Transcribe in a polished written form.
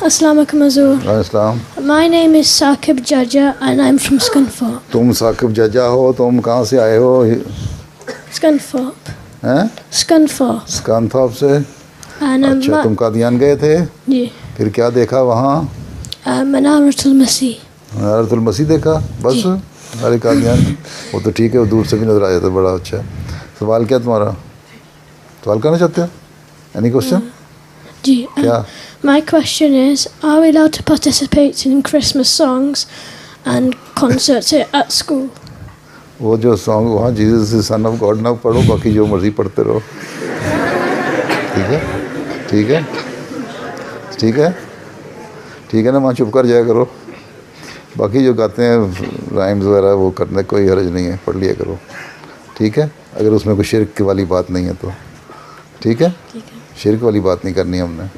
Assalamu alaikum Azur. अस्सलाम। My name is Saqib Jaja and I'm from Scunthorpe. तुम साकिब जजा हो, तुम कहाँ से आए हो? Scunthorpe. हैं? Scunthorpe. स्कंथॉप से। And अच्छा, तुम कादियान गए थे? जी। फिर क्या देखा वहाँ? Manaratul Masih. हज़रतुल मसीह देखा बस? अरे कादियान वो तो ठीक है, वो दूर से भी नज़र आ जाता है, बड़ा अच्छा है। सवाल क्या तुम्हारा? सवाल करना चाहते हो? Any question? जी। क्या? My question is, are we allowed to participate in Christmas songs and concerts at school? वो जो सॉन्ग वहाँ Jesus is son of God ना पढ़ो, बाकी जो मर्जी पढ़ते रहो। ठीक है, ठीक है, ठीक है, ठीक है ना, वहाँ चुप कर जाया करो। बाकी जो गाते हैं राइम्स वगैरह वो करने कोई हर्ज नहीं है, पढ़ लिया करो। ठीक है, अगर उसमें कोई शिरक वाली बात नहीं है तो ठीक है, शिरक वाली बात नहीं करनी हमने।